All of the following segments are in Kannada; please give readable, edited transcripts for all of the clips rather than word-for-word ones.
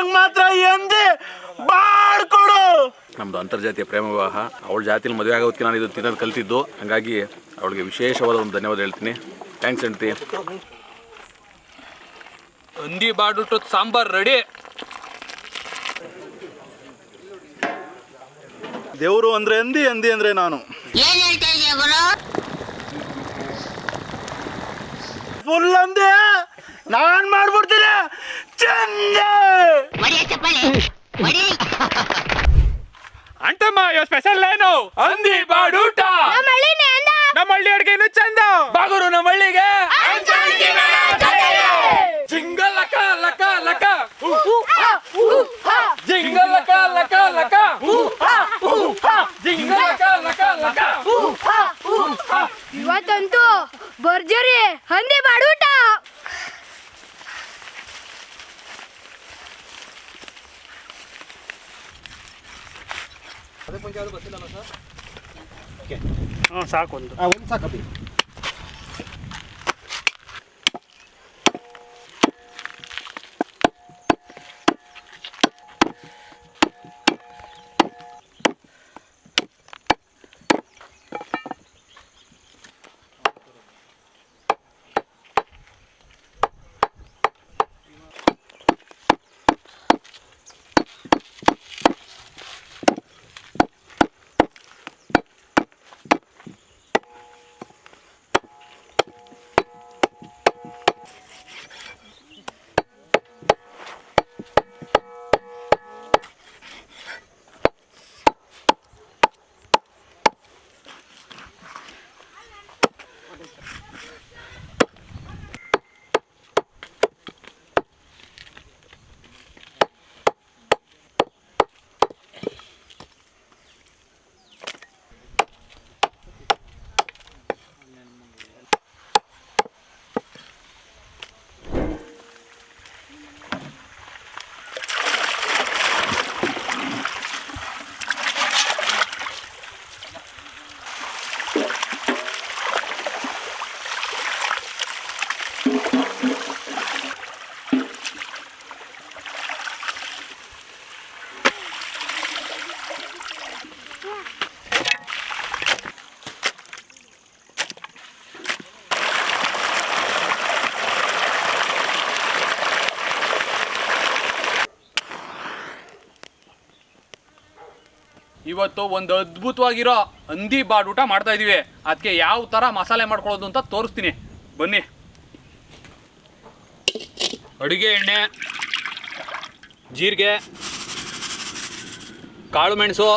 ನಂಗೆ ಮಾತ್ರ ಎಂದಿ ಬಾಡ್ಕೊಡು. ನಮ್ಮದು ಅಂತರ್ಜಾತೀಯ ಪ್ರೇಮ ವಿವಾಹ. ಅವಳ ಜಾತಿಲಿ ಮದುವೆ ಆಗೋದಕ್ಕೆ ನಾನು ಇದು ತಿನ್ನೋದು ಕಲ್ತಿದ್ದು. ಹಾಗಾಗಿ ಅವಳಿಗೆ ವಿಶೇಷವಾದ ಒಂದು ಧನ್ಯವಾದ ಹೇಳ್ತೀನಿ. ಥ್ಯಾಂಕ್ಸ್ ಹೆಂಡ್ತಿ. ಹಂದಿ ಬಾಡುಟ್ಟು ಸಾಂಬಾರ್ ರೆಡಿ. ದೇವರು ಅಂದ್ರೆ ಹಂದಿ, ಹಂದಿ ಅಂದ್ರೆ ನಾನು. ಫುಲ್ ಹಂದಿ ನಾನ್ ಮಾಡ್ಬಿಡ್ತೀನಿ. ಅಂತಮ್ಮ ಸ್ಪೆಷಲ್ ಏನು? ಹಂದಿ ಬಾಡೂಟ. ನಮ್ಮ ಹಳ್ಳಿ ಅಡ್ಗೆ ಇನ್ನು ಚಂದ. ಬಾಗುರು ನಮ್ಮ ಹಳ್ಳಿಗೆ ಜಿಂಗಲ್ ಲಕ ಲಕ ಲಕ ಜಿಂಗಲ್ ಲಕ ಲಕ ಲಕ ಜಿಂಗಲ್ ಲಕ ಲಕ ಲಕ. ಇವತ್ತಂತೂ ಭರ್ಜರಿ ಹಂದಿ ಬಾಡೂಟ. ಸಾಕು ಒಂದು ಸಾಕಪ್ಪಿ. ಇವತ್ತು ಒಂದು ಅದ್ಭುತವಾಗಿರೋ ಹಂದಿ ಬಾಡೂಟ ಮಾಡ್ತಾ ಇದೀವಿ. ಅದಕ್ಕೆ ಯಾವ ಥರ ಮಸಾಲೆ ಮಾಡ್ಕೊಳ್ಳೋದು ಅಂತ ತೋರಿಸ್ತೀನಿ ಬನ್ನಿ. ಅಡುಗೆ ಎಣ್ಣೆ, ಜೀರಿಗೆ, ಕಾಳು ಮೆಣಸು,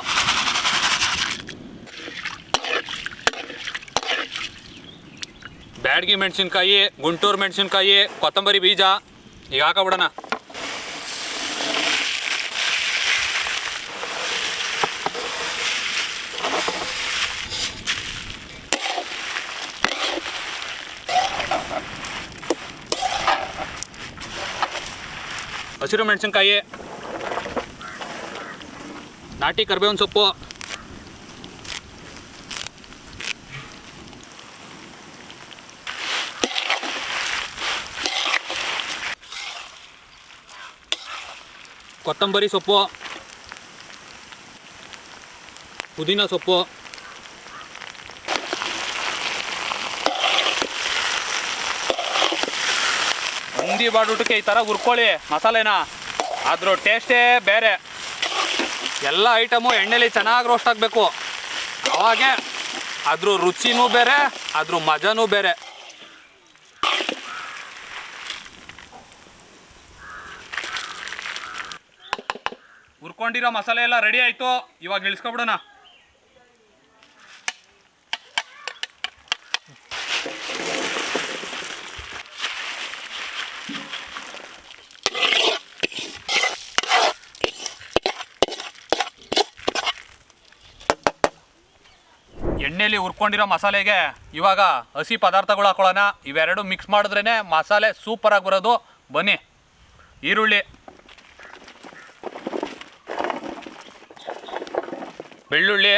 ಬ್ಯಾಡಗಿ ಮೆಣಸಿನ್ಕಾಯಿ, ಗುಂಟೂರು ಮೆಣಸಿನ್ಕಾಯಿ, ಕೊತ್ತಂಬರಿ ಬೀಜ ಈಗ ಹಾಕಬಿಡೋಣ. ಹಸಿರು ಮೆಣಸಿನ್ಕಾಯಿ, ನಾಟಿ ಕರಿಬೇವಿನ ಸೊಪ್ಪು, ಕೊತ್ತಂಬರಿ ಸೊಪ್ಪು, ಪುದೀನ ಸೊಪ್ಪು, ಹಂದಿ ಬಾಡೂಟಕ್ಕೆ ಈ ಥರ ಹುರ್ಕೊಳ್ಳಿ ಮಸಾಲೆನ. ಅದ್ರ ಟೇಸ್ಟೇ ಬೇರೆ. ಎಲ್ಲ ಐಟಮು ಎಣ್ಣೆಲಿ ಚೆನ್ನಾಗಿ ರೋಸ್ಟ್ ಆಗಬೇಕು. ಅವಾಗೆ ಅದ್ರ ರುಚಿನೂ ಬೇರೆ, ಅದ್ರ ಮಜಾನೂ ಬೇರೆ. ಹುರ್ಕೊಂಡಿರೋ ಮಸಾಲೆ ಎಲ್ಲ ರೆಡಿ ಆಯಿತು. ಇವಾಗ ಇಳಿಸ್ಕೊಬಿಡೋಣ. ಎಣ್ಣೆಲಿ ಹುರ್ಕೊಂಡಿರೋ ಮಸಾಲೆಗೆ ಇವಾಗ ಹಸಿ ಪದಾರ್ಥಗಳು ಹಾಕೊಳ್ಳೋಣ. ಇವೆರಡು ಮಿಕ್ಸ್ ಮಾಡಿದ್ರೇ ಮಸಾಲೆ ಸೂಪರಾಗಿ ಬರೋದು. ಬನ್ನಿ. ಈರುಳ್ಳಿ, ಬೆಳ್ಳುಳ್ಳಿ,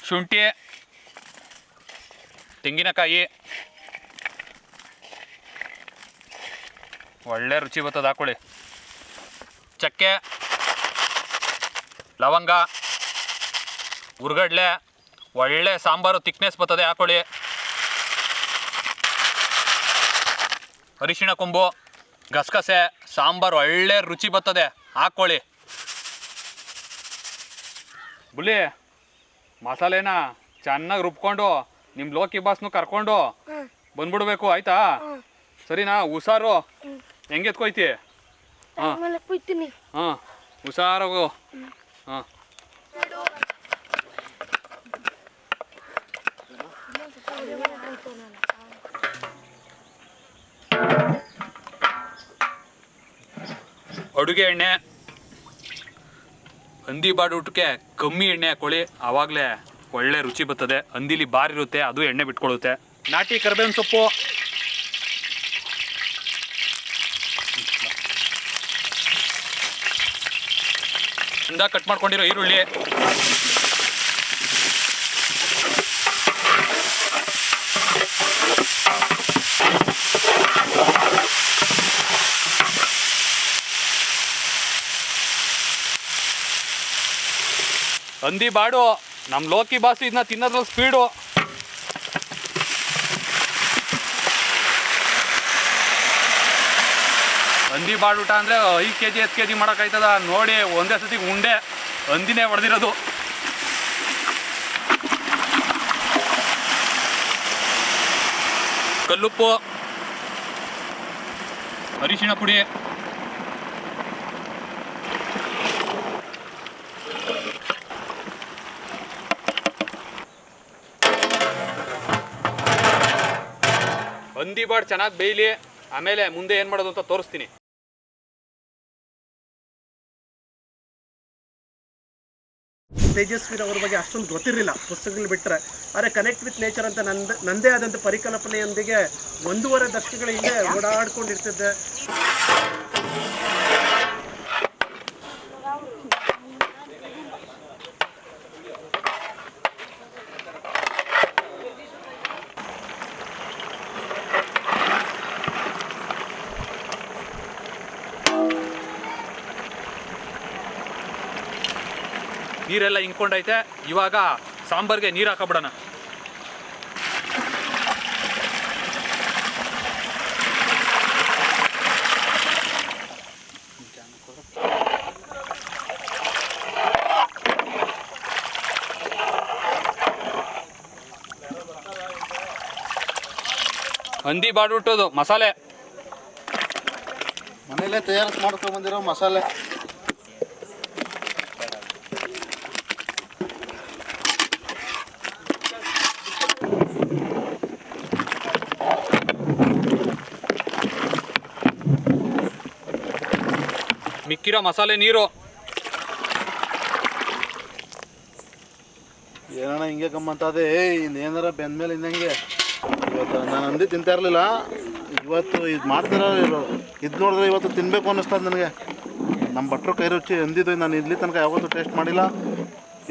ಶುಂಠಿ, ತೆಂಗಿನಕಾಯಿ, ಒಳ್ಳೆ ರುಚಿ ಬರ್ತದೆ, ಹಾಕೊಳ್ಳಿ. ಚಕ್ಕೆ, ಲವಂಗ, ಉರ್ಗಡ್ಲೆ, ಒಳ್ಳೆ ಸಾಂಬಾರು ತಿಕ್ನೆಸ್ ಬರ್ತದೆ, ಹಾಕೊಳ್ಳಿ. ಅರಿಶಿಣ ಕೊಂಬು, ಗಸಗಸೆ, ಸಾಂಬಾರು ಒಳ್ಳೆ ರುಚಿ ಬರ್ತದೆ, ಹಾಕ್ಕೊಳ್ಳಿ. ಬುಲಿ ಮಸಾಲೆನ ಚೆನ್ನಾಗಿ ರುಬ್ಕೊಂಡು ನಿಮ್ಮ ಲೋಕಿ ಬಾಸ್ನು ಕರ್ಕೊಂಡು ಬಂದ್ಬಿಡ್ಬೇಕು, ಆಯ್ತಾ? ಸರಿನಾ? ಹುಷಾರು. ಹೆಂಗೆ ಎತ್ಕೊಯ್ತಿ? ಹಾಂ ಹಾಂ, ಹುಷಾರಾಗು. ಹಾಂ, ಅಡುಗೆ ಎಣ್ಣೆ ಹಂದಿ ಬಾಡೂಟಕ್ಕೆ ಕಮ್ಮಿ ಎಣ್ಣೆ ಹಾಕೊಳ್ಳಿ, ಆವಾಗಲೇ ಒಳ್ಳೆ ರುಚಿ ಬರ್ತದೆ. ಹಂದಿಲಿ ಬಾರಿರುತ್ತೆ, ಅದು ಎಣ್ಣೆ ಬಿಟ್ಕೊಳ್ಳುತ್ತೆ. ನಾಟಿ ಕರಿಬೇವಿನ ಸೊಪ್ಪು, ಇಂದ ಕಟ್ ಮಾಡ್ಕೊಂಡಿರೋ ಈರುಳ್ಳಿ, ಹಂದಿ ಬಾಡು ನಮ್ಮ ಲೋಕಿ ಬಾಸು ಇದನ್ನ ತಿನ್ನೋದ್ರಲ್ಲಿ ಸ್ಪೀಡು. ಹಂದಿ ಬಾಡೂಟ ಅಂದರೆ 5 kg 10 kg ಮಾಡೋಕ್ಕಾಯ್ತದ ನೋಡಿ. ಒಂದೇ ಸತಿ ಉಂಡೆ ಹಂದಿನೇ ಹೊಡೆದಿರೋದು. ಕಲ್ಲುಪ್ಪು, ಅರಿಶಿಣ ಪುಡಿ, ಹಂದಿ ಬಾಡ್ ಚೆನ್ನಾಗಿ ಬೇಯಲಿ, ಆಮೇಲೆ ಮುಂದೆ ಏನು ಮಾಡೋದು ಅಂತ ತೋರಿಸ್ತೀನಿ. ತೇಜಸ್ವಿರವ್ರ ಬಗ್ಗೆ ಅಷ್ಟೊಂದು ಗೊತ್ತಿರಲಿಲ್ಲ ಪುಸ್ತಕಗಳು ಬಿಟ್ಟರೆ. ಆದರೆ ಕನೆಕ್ಟ್ ವಿತ್ ನೇಚರ್ ಅಂತ ನಂದೇ ಆದಂಥ ಪರಿಕಲ್ಪನೆಯೊಂದಿಗೆ 1.5 ದಶಕಗಳ ಹಿಂದೆ ಓಡಾಡ್ಕೊಂಡಿರ್ತಿದ್ದೆ. ನೀರೆಲ್ಲ ಹಿಂಕೊಂಡೈತೆ, ಇವಾಗ ಸಾಂಬಾರ್ಗೆ ನೀರು ಹಾಕಬಿಡೋಣ. ಹಂದಿ ಬಾಡ್ಬಿಟ್ಟೋದು ಮಸಾಲೆ ಮನೇಲೆ ತಯಾರಿಸಿ ಮಾಡ್ಕೊಂಡ್ಬಂದಿರೋ ಮಸಾಲೆ. ಮಿಕ್ಕಿರೋ ಮಸಾಲೆ ನೀರು. ಏನಣ್ಣ ಹಿಂಗೆ ಗಮ್ಮಂತದೆ? ಇನ್ನೇನಾರ ಬೆಂದ್ಮೇಲೆ ಇನ್ನಂಗೆ. ಇವತ್ತು ನಾನು ಹಂದಿ ತಿಂತಾ ಇರಲಿಲ್ಲ, ಇವತ್ತು ಇದು ಮಾಡ್ತಾರ ಇದು ನೋಡಿದ್ರೆ ಇವತ್ತು ತಿನ್ನಬೇಕು ಅನ್ನಿಸ್ತದೆ ನನಗೆ. ನಮ್ಮ ಭಟ್ರು ಕೈ ರುಚಿ ಹಂದಿದ್ದು ನಾನು ಇಲ್ಲಿ ತನಕ ಯಾವತ್ತೂ ಟೇಸ್ಟ್ ಮಾಡಿಲ್ಲ.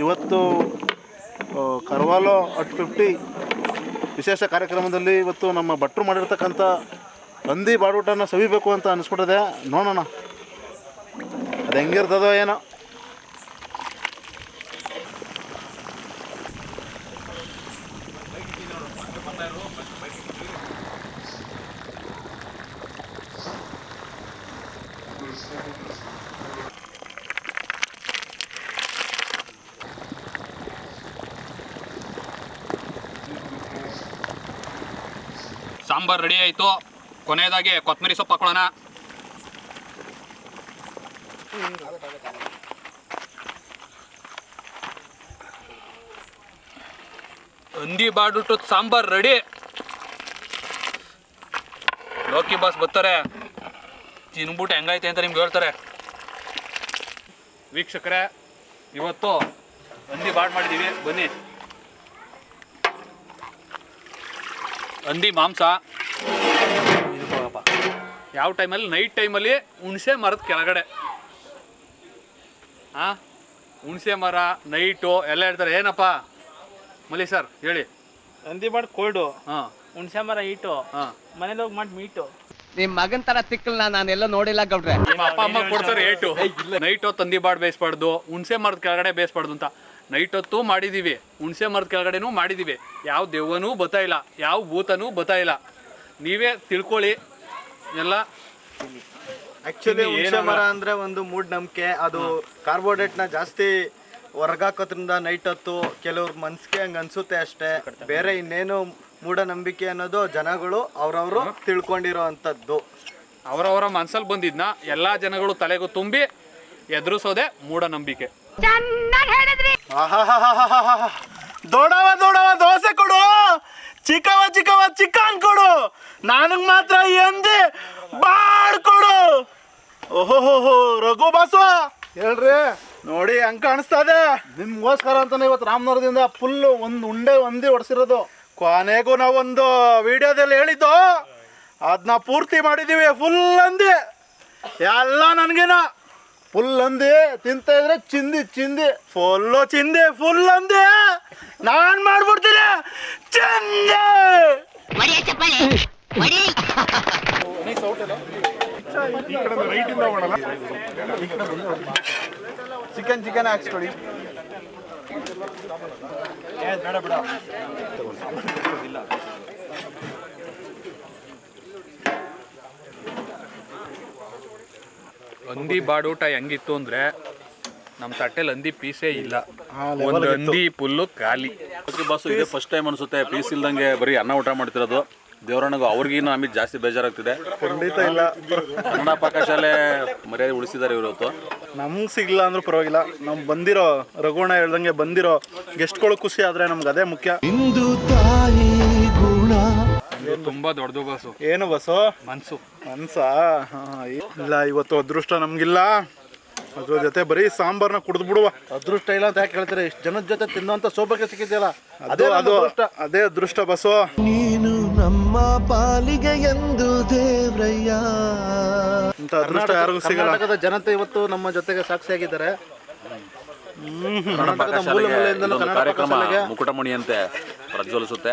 ಇವತ್ತು ಕರ್ವಾಲೋ ಅಟ್ 50 ವಿಶೇಷ ಕಾರ್ಯಕ್ರಮದಲ್ಲಿ ಇವತ್ತು ನಮ್ಮ ಭಟ್ರು ಮಾಡಿರ್ತಕ್ಕಂಥ ಹಂದಿ ಬಾಡೂಟನ ಸವಿಬೇಕು ಅಂತ ಅನಿಸ್ಬಿಟ್ಟಿದೆ. ನೋಡೋಣ ಅದು ಹೆಂಗಿರ್ತದೋ ಏನೋ. ಸಾಂಬಾರು ರೆಡಿ ಆಯಿತು. ಕೊನೆಯದಾಗಿ ಕೊತ್ತಂಬರಿ ಸೊಪ್ಪು ಹಾಕೊಳ್ಳೋಣ. ಹಂದಿ ಬಾಡ್ಬಿಟ್ಟು ಸಾಂಬಾರು ರೆಡಿ. ಲೋಕಿ ಬಾಸ್ ಬರ್ತಾರೆ, ತಿನ್ಬಿಟ್ಟು ಹೆಂಗೈತೆ ಅಂತ ನಿಮ್ಗೆ ಹೇಳ್ತಾರೆ. ವೀಕ್ಷಕರೇ, ಇವತ್ತು ಹಂದಿ ಬಾಡ್ ಮಾಡಿದ್ದೀವಿ, ಬನ್ನಿ. ಹಂದಿ ಮಾಂಸ ಯಾವ ಟೈಮಲ್ಲಿ? ನೈಟ್ ಟೈಮಲ್ಲಿ ಹುಣಸೆ ಮರದ ಕೆಳಗಡೆ. ಹಾಂ, ಹುಣಸೆ ಮರ ನೈಟು ಎಲ್ಲ ಹೇಳ್ತಾರೆ. ಏನಪ್ಪ ಮಲಿ ಸರ್ ಹೇಳಿ. ಹಂದಿ ಬಾಡ್ ಕೋಲ್ಡು, ಹಾಂ, ಹುಣಸೆ ಮರ ಹೀಟು, ಹಾಂ, ಮನೇಲಿ ಹೋಗಿ ಮಾಡಿ ಮೀಟು. ನಿಮ್ ಮಗನ್ ತರ ತಿಕ್ಕಲ್ನ ನಾನೆಲ್ಲ ನೋಡಿಲ್ಲ ಗೌಡ್ರೆ. ನಿಮ್ಮ ಅಪ್ಪ ಅಮ್ಮ ಕೊಡ್ತಾರೆ ಏಟು. ನೈಟ್ ಹೊತ್ತು ತಂದಿ ಬಾಡ್ ಬೇಯಿಸ್ಬಾರ್ದು, ಹುಣಸೆ ಮರದ ಕೆಳಗಡೆ ಬೇಯಿಸ್ಬಾರ್ದು ಅಂತ. ನೈಟ್ ಹೊತ್ತು ಮಾಡಿದೀವಿ, ಹುಣಸೆ ಮರದ ಕೆಳಗಡೆನೂ ಮಾಡಿದೀವಿ. ಯಾವ ದೆವ್ವನೂ ಬತ್ತಾ ಇಲ್ಲ, ಯಾವ ಭೂತನೂ ಬತ್ತಾ ಇಲ್ಲ. ನೀವೇ ತಿಳ್ಕೊಳ್ಳಿ ಎಲ್ಲ. ಆಕ್ಚುಲಿ ಹುಣಸೆ ಮರ ಅಂದ್ರೆ ಒಂದು ಮೂಢನಂಬಿಕೆ. ಅದು ಕಾರ್ಬೋಹೈಡ್ರೇಟ್ನ ಜಾಸ್ತಿ ಹೊರಗಾಕೋದ್ರಿಂದ ನೈಟ್ ಹೊತ್ತು ಕೆಲವ್ರ ಮನ್ಸಿಗೆ ಹಂಗೆ ಅನ್ಸುತ್ತೆ ಅಷ್ಟೇ. ಬೇರೆ ಇನ್ನೇನು ಮೂಢನಂಬಿಕೆ ಅನ್ನೋದು ಜನಗಳು ಅವ್ರವರು ತಿಳ್ಕೊಂಡಿರೋ ಅಂಥದ್ದು. ಅವರವರ ಮನ್ಸಲ್ಲಿ ಬಂದಿದ್ನ ಎಲ್ಲ ಜನಗಳು ತಲೆಗೂ ತುಂಬಿ ಎದುರಿಸೋದೆ ಮೂಢನಂಬಿಕೆ. ದೊಡವ ದೋಸೆ ಕೊಡು, ಚಿಕ್ಕವ ಚಿಕನ್ ಕೊಡು, ನನಗ್ ಮಾತ್ರ ಎಂದಿ ಬಾಡ್ಕೊಡು. ಓಹೋ ರಘು ಬಾಸು ಹೇಳ್ರಿ. ನೋಡಿ ಹಂಗೆ ಕಾಣಿಸ್ತಾ ಇದೆ. ನಿಮ್ಗೋಸ್ಕರ ಅಂತಾನೆ ಇವತ್ತು ರಾಮನಗರದಿಂದ ಫುಲ್ ಒಂದು ಉಂಡೆ ಒಂದಿ ಹೊಡ್ಸಿರೋದು. ಕೊನೆಗೂ ನಾವೊಂದು ವಿಡಿಯೋದಲ್ಲಿ ಹೇಳಿದ್ದು ಅದನ್ನ ಪೂರ್ತಿ ಮಾಡಿದ್ದೀವಿ. ಫುಲ್ ಅಂದಿ ಎಲ್ಲ ನನಗೇನ ಫುಲ್ ಅಂದಿ ತಿಂತ ಇದ್ರೆ ಚಿಂದಿ ಫುಲ್ ಅಂದಿ ನಾನು ಮಾಡ್ಬಿಡ್ತೀನಿ ಚಿಂದಿ. ಚಿಕನ್ ಹಾಕ್ಸ್ಕೊಡಿ. ಹಂದಿ ಬಾಡೂಟ ಹೆಂಗಿತ್ತು ಅಂದ್ರೆ ನಮ್ಮ ತಟ್ಟೆಲಿ ಹಂದಿ ಪೀಸೇ ಇಲ್ಲ, ಒಂದು ಹಂದಿ ಫುಲ್ಲು ಖಾಲಿ. ಬಾಸು ಇದೇ ಫಸ್ಟ್ ಟೈಮ್ ಅನಿಸುತ್ತೆ ಪೀಸ್ ಇಲ್ದಂಗೆ ಬರೀ ಅನ್ನ ಊಟ ಮಾಡ್ತಿರೋದು. ದೇವರಣ್ಣಗೂ ಅವ್ರಿಗಿನ್ನೂ ನಮಗೆ ಜಾಸ್ತಿ ಬೇಜಾರಾಗ್ತಿದೆ. ಖಂಡಿತ ಇಲ್ಲ, ಕನ್ನಡ ಪಾಕಶಾಲೆ ಮರ್ಯಾದೆ ಉಳಿಸಿದ್ದಾರೆ ಇವತ್ತು. ನಮ್ಗೆ ಸಿಗ್ಲಿಲ್ಲ ಅಂದ್ರೂ ಪರವಾಗಿಲ್ಲ. ನಾವು ಬಂದಿರೋ ರಘುವಣ್ಣ ಹೇಳ್ದಂಗೆ ಬಂದಿರೋ ಗೆಸ್ಟ್ಗಳು ಖುಷಿ ಆದ್ರೆ ನಮ್ಗೆ ಅದೇ ಮುಖ್ಯ. ತುಂಬಾ ದೊಡ್ಡದು ಬಾಸು. ಏನು ಬಸ್ಸು? ಮನ್ಸಾ? ಇಲ್ಲ, ಇವತ್ತು ಅದೃಷ್ಟ ನಮ್ಗಿಲ್ಲ. ಅದ್ರ ಜೊತೆ ಬರೀ ಸಾಂಬಾರ್ನ ಕುಡಿದು ಬಿಡುವ. ಅದೃಷ್ಟ ಇಲ್ಲ ಅಂತ ಯಾಕೆ ಹೇಳ್ತಾರೆ? ಇಷ್ಟು ಜನದ ಜೊತೆ ತಿನ್ನುವಂತ ಸೌಭಾಗ್ಯ ಸಿಕ್ಕಿದೆಯಲ್ಲ, ಅದೇ ಅದೃಷ್ಟ ಬಸ್ಸು. ನೀನು ನಮ್ಮ ಪಾಲಿಗೆ ಎಂದು ದೇವ್ರಯ್ಯ ಅಂತ ಅದೃಷ್ಟ ಯಾರಿಗೂ ಸಿಗಲ್ಲ. ಕರ್ನಾಟಕದ ಜನತೆ ಇವತ್ತು ನಮ್ಮ ಜೊತೆಗೆ ಸಾಕ್ಷಿಯಾಗಿದ್ದಾರೆ. ಕಾರ್ಯಕ್ರಮ ಮುಕುಟಮಣಿಯಂತೆ ಪ್ರಜ್ವಲಿಸುತ್ತೆ.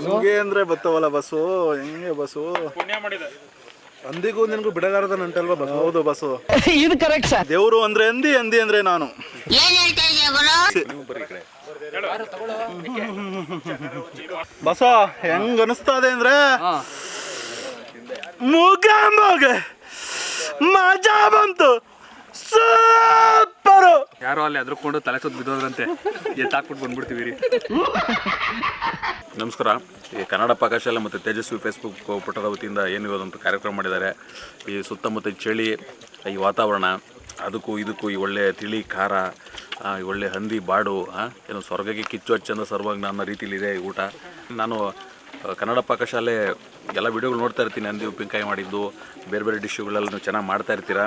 ಹಂಗೆ ಅಂದ್ರೆ ಬತ್ತವಲ್ಲ ಬಸ್ಸು, ಹೆಂಗೆ ಬಸ್ಸು? ಹಂದಿಗೂ ನಿನ್ಗೂ ಬಿಡಗಾರದ ನಂಟಲ್ವಾ ಬಸ್? ಹೌದು ಬಸ್ಸು, ಇದು ಕರೆಕ್ಟ್ ಸರ್. ದೇವ್ರು ಅಂದ್ರೆ ಹಂದಿ ಅಂದ್ರೆ ನಾನು. ಬಸ ಹೆಂಗ್ ಅನಿಸ್ತಾ ಇದೆ ಅಂದ್ರೆ ಮಜಾ ಬಂತು, ಸೂಪರು. ಯಾರೋ ಅಲ್ಲಿ ಅದ್ರಕೊಂಡು ತಲೆ ಸುತ್ತ ಬಿದ್ದೋದ್ರಂತೆ, ಎತ್ತಾಕ್ಬಿಟ್ಟು ಬಂದ್ಬಿಡ್ತೀವಿ ರೀ. ನಮಸ್ಕಾರ. ಈ ಕನ್ನಡ ಪಾಕಶಾಲೆ ಮತ್ತು ತೇಜಸ್ವಿ ಫೇಸ್ಬುಕ್ ಪುಟದ ವತಿಯಿಂದ ಏನು ಇವತ್ತೊಂದು ಕಾರ್ಯಕ್ರಮ ಮಾಡಿದ್ದಾರೆ. ಈ ಸುತ್ತಮುತ್ತ ಚಳಿ, ಈ ವಾತಾವರಣ, ಅದಕ್ಕೂ ಇದಕ್ಕೂ ಈ ಒಳ್ಳೆ ತಿಳಿ ಖಾರ, ಈ ಒಳ್ಳೆ ಹಂದಿ ಬಾಡು, ಏನು ಸ್ವರ್ಗಕ್ಕೆ ಕಿಚ್ಚು ಹಚ್ಚಂದ ಸರ್ವಾಂಗ ಅನ್ನೋ ರೀತಿಲಿದೆ ಈ ಊಟ. ನಾನು ಕನ್ನಡ ಪಾಕಶಾಲೆ ಎಲ್ಲ ವಿಡಿಯೋಗಳು ನೋಡ್ತಾ ಇರ್ತೀನಿ. ಹಂದಿ ಉಪ್ಪಿನಕಾಯಿ ಮಾಡಿದ್ದು, ಬೇರೆ ಬೇರೆ ಡಿಶ್ಶುಗಳೆಲ್ಲ ನೀವು ಚೆನ್ನಾಗಿ ಮಾಡ್ತಾ ಇರ್ತೀರ.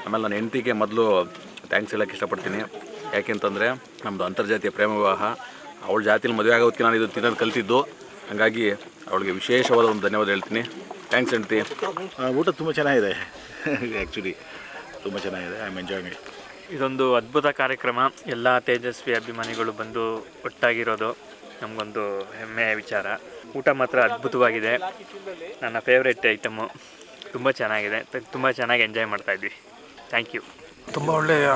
ಆಮೇಲೆ ನಾನು ಹೆಂಡತಿಗೆ ಮೊದಲು ಥ್ಯಾಂಕ್ಸ್ ಹೇಳೋಕ್ಕೆ ಇಷ್ಟಪಡ್ತೀನಿ. ಯಾಕೆಂತಂದರೆ ನಮ್ಮದು ಅಂತರ್ಜಾತೀಯ ಪ್ರೇಮ ವಿವಾಹ. ಅವಳ ಜಾತಿಲಿ ಮದುವೆ ಆಗೋದಕ್ಕೆ ನಾನು ಇದು ತಿನ್ನೋದು ಕಲ್ತಿದ್ದು. ಹಾಗಾಗಿ ಅವಳಿಗೆ ವಿಶೇಷವಾದ ಒಂದು ಧನ್ಯವಾದ ಹೇಳ್ತೀನಿ. ಥ್ಯಾಂಕ್ಸ್ ಹೆಂಡ್ತಿ. ಊಟ ತುಂಬ ಚೆನ್ನಾಗಿದೆ. ಆ್ಯಕ್ಚುಲಿ ತುಂಬ ಚೆನ್ನಾಗಿದೆ. I am enjoying it. ಇದೊಂದು ಅದ್ಭುತ ಕಾರ್ಯಕ್ರಮ. ಎಲ್ಲ ತೇಜಸ್ವಿ ಅಭಿಮಾನಿಗಳು ಬಂದು ಒಟ್ಟಾಗಿರೋದು ನಮಗೊಂದು ಹೆಮ್ಮೆಯ ವಿಚಾರ. ಊಟ ಮಾತ್ರ ಅದ್ಭುತವಾಗಿದೆ. ನನ್ನ ಫೇವ್ರೆಟ್ ಐಟಮು. ತುಂಬ ಚೆನ್ನಾಗಿದೆ, ತುಂಬ ಚೆನ್ನಾಗಿ ಎಂಜಾಯ್ ಮಾಡ್ತಾಯಿದ್ವಿ. Thank you. ತುಂಬ ಒಳ್ಳೆಯ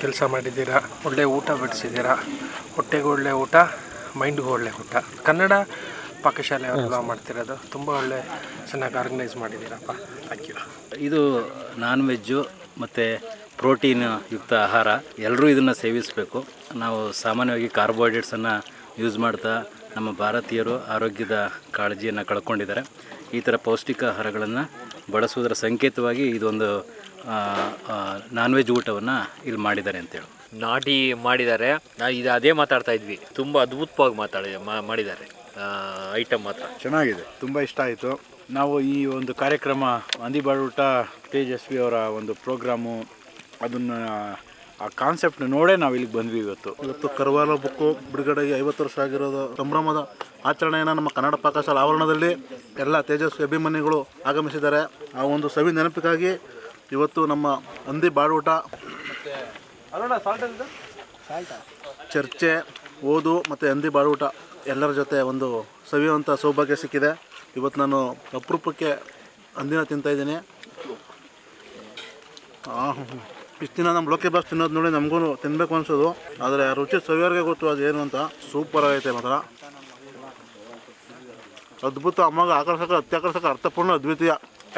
ಕೆಲಸ ಮಾಡಿದ್ದೀರಾ. ಒಳ್ಳೆ ಊಟ ಬಡಿಸಿದ್ದೀರಾ. ಹೊಟ್ಟೆಗೂ ಒಳ್ಳೆ ಊಟ, ಮೈಂಡ್ಗೂ ಒಳ್ಳೆ ಊಟ. ಕನ್ನಡ ಪಾಕಶಾಲೆ ಅವರೆಲ್ಲ ಮಾಡ್ತಿರೋದು ತುಂಬ ಒಳ್ಳೆ ಚೆನ್ನಾಗಿ ಆರ್ಗನೈಸ್ ಮಾಡಿದ್ದೀರಪ್ಪ. Thank you. ಇದು ನಾನ್ ವೆಜ್ಜು ಮತ್ತು ಪ್ರೋಟೀನ್ ಯುಕ್ತ ಆಹಾರ. ಎಲ್ಲರೂ ಇದನ್ನು ಸೇವಿಸಬೇಕು. ನಾವು ಸಾಮಾನ್ಯವಾಗಿ ಕಾರ್ಬೋಹೈಡ್ರೇಟ್ಸನ್ನು ಯೂಸ್ ಮಾಡ್ತಾ ನಮ್ಮ ಭಾರತೀಯರು ಆರೋಗ್ಯದ ಕಾಳಜಿಯನ್ನು ಕಳ್ಕೊಂಡಿದ್ದಾರೆ. ಈ ಥರ ಪೌಷ್ಟಿಕ ಆಹಾರಗಳನ್ನು ಬಳಸುವುದರ ಸಂಕೇತವಾಗಿ ಇದೊಂದು ನಾನ್ ವೆಜ್ ಊಟವನ್ನು ಇಲ್ಲಿ ಮಾಡಿದ್ದಾರೆ ಅಂತೇಳಿ. ನಾಟಿ ಮಾಡಿದ್ದಾರೆ. ಇದು ಅದೇ ಮಾತಾಡ್ತಾ ಇದ್ವಿ. ತುಂಬ ಅದ್ಭುತವಾಗಿ ಮಾಡಿದ್ದಾರೆ ಐಟಮ್ ಮಾತ್ರ ಚೆನ್ನಾಗಿದೆ. ತುಂಬ ಇಷ್ಟ ಆಯಿತು. ನಾವು ಈ ಒಂದು ಕಾರ್ಯಕ್ರಮ ಹಂದಿ ಬಾಡೂಟ ತೇಜಸ್ವಿ ಅವರ ಒಂದು ಪ್ರೋಗ್ರಾಮು, ಅದನ್ನು ಆ ಕಾನ್ಸೆಪ್ಟ್ ನೋಡೇ ನಾವು ಇಲ್ಲಿಗೆ ಬಂದ್ವಿ. ಇವತ್ತು ಕರ್ವಾಲ ಬುಕ್ಕು ಬಿಡುಗಡೆಗೆ 50 ವರ್ಷ ಆಗಿರೋದು ಸಂಭ್ರಮದ ಆಚರಣೆಯನ್ನು ನಮ್ಮ ಕನ್ನಡ ಪಾಕಶಾಲೆ ಆವರಣದಲ್ಲಿ ಎಲ್ಲ ತೇಜಸ್ವಿ ಅಭಿಮಾನಿಗಳು ಆಗಮಿಸಿದ್ದಾರೆ. ಆ ಒಂದು ಸವಿ ನೆನಪಿಗಾಗಿ ಇವತ್ತು ನಮ್ಮ ಹಂದಿ ಬಾಡೂಟ ಚರ್ಚೆ, ಓದು ಮತ್ತು ಹಂದಿ ಬಾಡೂಟ ಎಲ್ಲರ ಜೊತೆ ಒಂದು ಸವಿಯುವಂಥ ಸೌಭಾಗ್ಯ ಸಿಕ್ಕಿದೆ. ಇವತ್ತು ನಾನು ಅಪರೂಪಕ್ಕೆ ಹಂದಿನ ತಿಂತಾಯಿದ್ದೀನಿ. ಇಷ್ಟು ದಿನ ನಮ್ಮ ಲೋಕೆ ಬಾಸ್ ತಿನ್ನೋದು ನೋಡಿ ನಮಗೂ ತಿನ್ನಬೇಕು ಅನ್ಸೋದು, ಆದರೆ ರುಚಿ ಸವಿಯವ್ರಿಗೆ ಗೊತ್ತು ಅದೇನು ಅಂತ. ಸೂಪರ್ ಆಗೈತೆ ಮಾತ್ರ, ಅದ್ಭುತ. ಅಮ್ಮಗೆ ಆಕರ್ಷಕ, ಅತ್ಯಾಕರ್ಷಕ, ಅರ್ಥಪೂರ್ಣ, ಅದ್ವಿತೀಯ,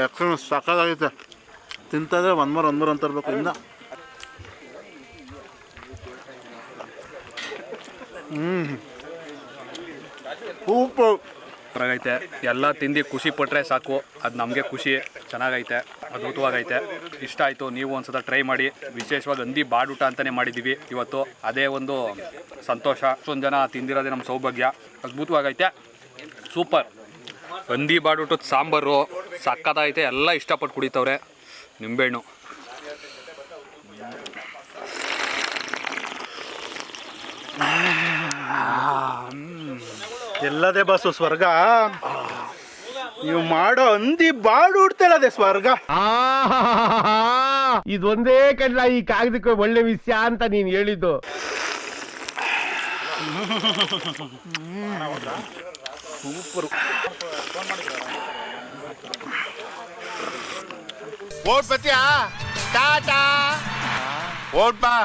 ಎಕ್ಸಲೆನ್ಸ್, ಸಾಕಾಗೈತೆ. ತಿಂತಾಯಿದ್ರೆ ಒಂದು ಮೂರು ಅಂತ ಇರಬೇಕು ಇನ್ನು. ಸೂಪರ್ ಚೆನ್ನಾಗೈತೆ. ಎಲ್ಲ ತಿಂದು ಖುಷಿ ಪಟ್ಟರೆ ಸಾಕು, ಅದು ನಮಗೆ ಖುಷಿ. ಚೆನ್ನಾಗೈತೆ, ಅದ್ಭುತವಾಗೈತೆ, ಇಷ್ಟ ಆಯಿತು. ನೀವು ಒಂದ್ಸಲ ಟ್ರೈ ಮಾಡಿ. ವಿಶೇಷವಾಗಿ ಹಂದಿ ಬಾಡೂಟ ಅಂತಲೇ ಮಾಡಿದ್ದೀವಿ ಇವತ್ತು, ಅದೇ ಒಂದು ಸಂತೋಷ. ಅಷ್ಟೊಂದು ಜನ ತಿಂದಿರೋದೇ ನಮ್ಮ ಸೌಭಾಗ್ಯ. ಅದ್ಭುತವಾಗೈತೆ, ಸೂಪರ್. ಹಂದಿ ಬಾಡೂಟದ ಸಾಂಬಾರು ಸಕ್ಕತ್ತಾಗೈತೆ, ಎಲ್ಲ ಇಷ್ಟಪಟ್ಟು ಕುಡಿತವ್ರೆ. ನಿಂಬೆಹಣ್ಣು ಎಲ್ಲದೇ ಬಸ್ಸು ಸ್ವರ್ಗ. ನೀವು ಮಾಡೋ ಹಂದಿ ಬಾಡುಡ್ತಲ್ಲ ಅದೇ ಸ್ವರ್ಗ. ಇದೊಂದೇ ಕಡ್ಲ ಈ ಕಾಗದಕ್ಕೆ ಒಳ್ಳೆ ವಿಷಯ ಅಂತ ನೀನ್ ಹೇಳಿದ್ದು. ಸೂಪರ್. ಓಟ್ ಬತ್ತೀಯಾ? ಟಾಟಾ ಓಟ್ ಬಾ.